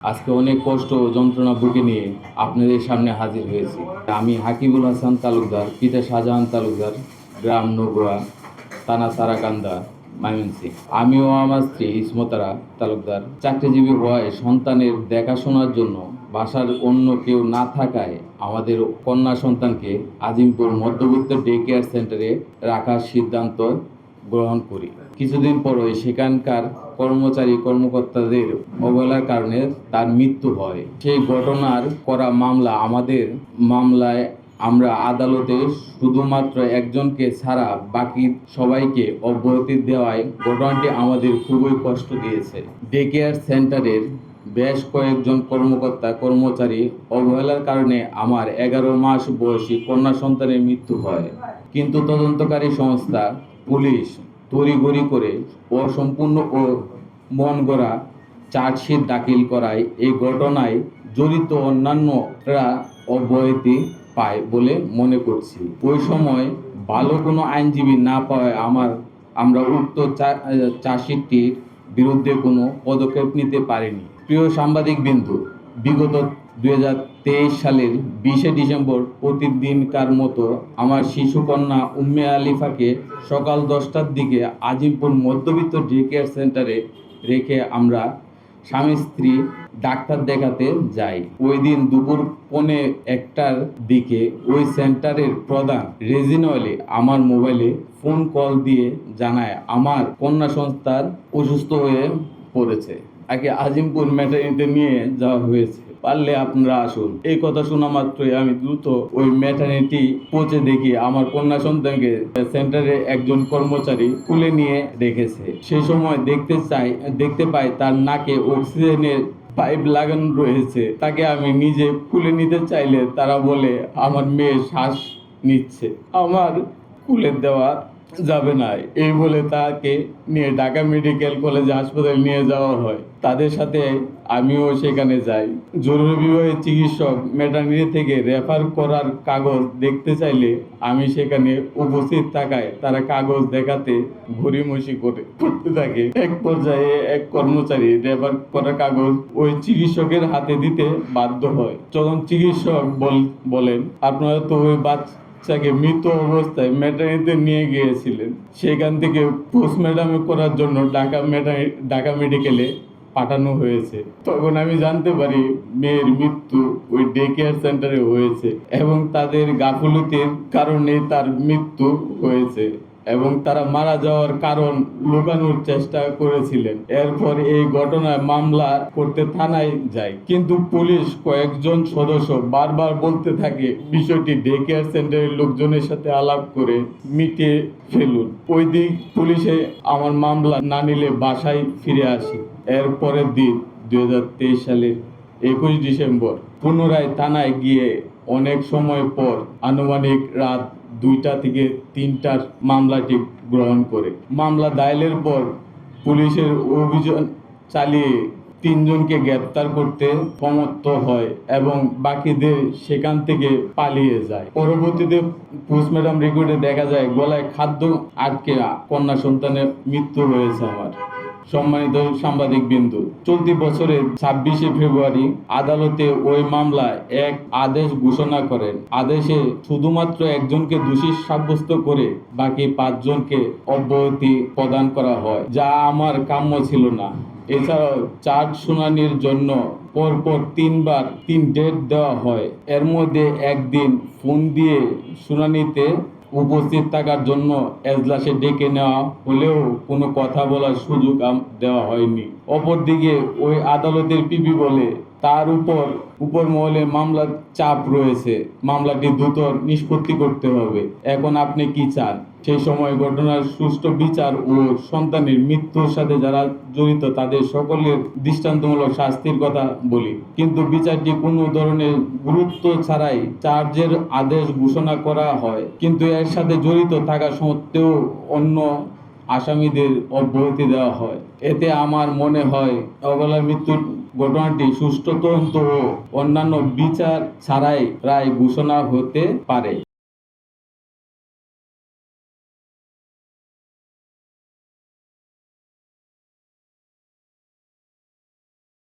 আজকে অনেক কষ্ট ও যন্ত্রণা বুকে নিয়ে আপনাদের সামনে হাজির হয়েছি। আমি হাকিবুল হাসান তালুকদার, পিতা শাহজাহান তালুকদার, গ্রাম নগুয়া, থানা সারাকান্দা, ময়মনসিংহ। আমি ও আমার স্ত্রী ইসমতারা তালুকদার চাকরিজীবী হওয়ায় সন্তানের দেখাশোনার জন্য বাসার অন্য কেউ না থাকায় আমাদের কন্যা সন্তানকে আজিমপুর মধ্যবিত্ত ডে কেয়ার সেন্টারে রাখার সিদ্ধান্ত গ্রহণ করি। কিছুদিন পরই সেখানকার কর্মকর্তাদের অবহেলার কারণে তার মৃত্যু হয়। সেই ঘটনার করা মামলায় আমরা আদালতে শুধুমাত্র একজনকে ছাড়া বাকি সবাইকে অব্যাহতি দেওয়ায় ঘটনাটি আমাদের খুবই কষ্ট দিয়েছে। ডে কেয়ার সেন্টারের বেশ কয়েকজন কর্মচারী অবহেলার কারণে আমার 11 মাস বয়সী কন্যা সন্তানের মৃত্যু হয়। কিন্তু তদন্তকারী সংস্থা পুলিশ তড়িঘড়ি করে অসম্পূর্ণ ও মনগড়া চার্জশিট দাখিল করায় এই ঘটনায় জড়িত অন্যান্যরা অব্যাহতি পায় বলে মনে করছি। ওই সময় ভালো কোনো আইনজীবী না পাওয়ায় আমরা উক্ত চার্জশিটটির বিরুদ্ধে কোনো পদক্ষেপ নিতে পারিনি। প্রিয় সাংবাদিক বিন্দু, বিগত 2023 সালের 20 ডিসেম্বর প্রতিদিনকার মতো আমার শিশুকন্যা উম্মে আলিফাকে সকাল 10টার দিকে আজিমপুর মধ্যবিত্ত ডে কেয়ার সেন্টারে রেখে আমরা স্বামী স্ত্রী ডাক্তার দেখাতে যাই। ওই দিন দুপুর 1:45টার দিকে ওই সেন্টারের প্রধান রেজিনওয়ালি আমার মোবাইলে ফোন কল দিয়ে জানায় আমার কন্যা সন্তান অসুস্থ হয়ে পড়েছে, তাকে আজিমপুর ম্যাটারনিটিতে নিয়ে যাওয়া হয়েছে, পারলে আপনারা আসুন। এই কথা শোনা মাত্রই আমি দ্রুত ওই ম্যাটারনিটি পৌঁছে দেখি আমার কন্যা সন্তানকে সেন্টারে একজন কর্মচারী তুলে নিয়ে রেখেছে। সেই সময় দেখতে পাই তার নাকে অক্সিজেনের পাইপ লাগানো রয়েছে। তাকে আমি নিজে খুলে নিতে চাইলে তারা বলে আমার মেয়ে শ্বাস নিচ্ছে, আমার খুলে দেওয়া যাবে না। এই বলে তাকে নিয়ে ঢাকা মেডিকেল কলেজ হাসপাতালে নিয়ে যাওয়া হয়। তাদের সাথে আমিও সেখানে যাই। জরুরি বিভাগের চিকিৎসক ম্যাটারনিটি থেকে রেফার করার কাগজ দেখতে চাইলে আমি সেখানে উপস্থিত থাকায় তারা কাগজ দেখাতে ঘড়িমসি করতে থাকে। এক পর্যায়ে এক কর্মচারী রেফার করার কাগজ ওই চিকিৎসকের হাতে দিতে বাধ্য হয়। তখন চিকিৎসক বলেন আপনারা তো ওই বাচ্চাকে মৃত অবস্থায় ম্যাটারনিটিতে নিয়ে গিয়েছিলেন, সেখান থেকে পোস্টমর্টম করার জন্য ঢাকা মেডিকেলে পাঠানো হয়েছে। তখন আমি জানতে পারি মেয়ের মৃত্যু ওই ডে কেয়ার সেন্টারে হয়েছে এবং তাদের গাফিলতির কারণে তার মৃত্যু হয়েছে এবং তারা মারা যাওয়ার কারণ লুকানোর চেষ্টা করেছিলেন। এরপর এই ঘটনায় মামলা করতে থানায় যায়, কিন্তু পুলিশ কয়েকজন সদস্য বারবার বলতে থাকে বিষয়টি ডে কেয়ার সেন্টারের লোকজনের সাথে আলাপ করে মিটিয়ে ফেলুন। ওই দিক পুলিশে আমার মামলা না নিলে বাসায় ফিরে আসি। এর পরের দিন 2023 সালের 21 ডিসেম্বর পুনরায় থানায় গিয়ে অনেক সময় পর আনুমানিক রাত 2টা থেকে 3টার মামলাটি গ্রহণ করে। মামলা দায়েরের পর পুলিশের অভিযান চালিয়ে 3 জনকে গ্রেপ্তার করতে সমর্থ হয় এবং বাকিদের সেখান থেকে পালিয়ে যায়। পরবর্তীতে পোস্টমর্টম রেকর্ডে দেখা যায় গলায় খাদ্য আটকে কন্যা সন্তানের মৃত্যু হয়েছে আমার। সম্মানিত সাংবাদিক বিন্দু, চলতি বছরের 26শে ফেব্রুয়ারি আদালতে ওই মামলায় এক আদেশ ঘোষণা করেন। আদেশে শুধুমাত্র একজনকে দোষী সাব্যস্ত করে বাকি 5 জনকে অব্যাহতি প্রদান করা হয়, যা আমার কাম্য ছিল না। এছাড়াও চার্জ শুনানির জন্য পরপর 3বার 3 ডেট দেওয়া হয়। এর মধ্যে একদিন ফোন দিয়ে শুনানিতে উপস্থিত থাকার জন্য এজলাসে ডেকে নেওয়া হলেও কোনো কথা বলার সুযোগ দেওয়া হয়নি। অপরদিকে ওই আদালতের পিপি বলে তার উপর মহলে মামলার চাপ রয়েছে, মামলাটি দ্রুত নিষ্পত্তি করতে হবে। এখন আপনি কি চান? সেই সময় ঘটনার সুষ্ঠু বিচার ও সন্তানের মৃত্যুর সাথে যারা জড়িত তাদের সকলের দৃষ্টান্তমূলক শাস্তির কথা বলি, কিন্তু বিচারটি কোনো ধরনের গুরুত্ব ছাড়াই চার্জের আদেশ ঘোষণা করা হয়, কিন্তু এর সাথে জড়িত থাকা সত্ত্বেও অন্য আসামিদের অব্যাহতি দেওয়া হয়। এতে আমার মনে হয় অবলার মৃত্যুর ঘটনাটি সুষ্ঠু তদন্ত ও অন্যান্য বিচার ছাড়াই রায় ঘোষণা হতে পারে।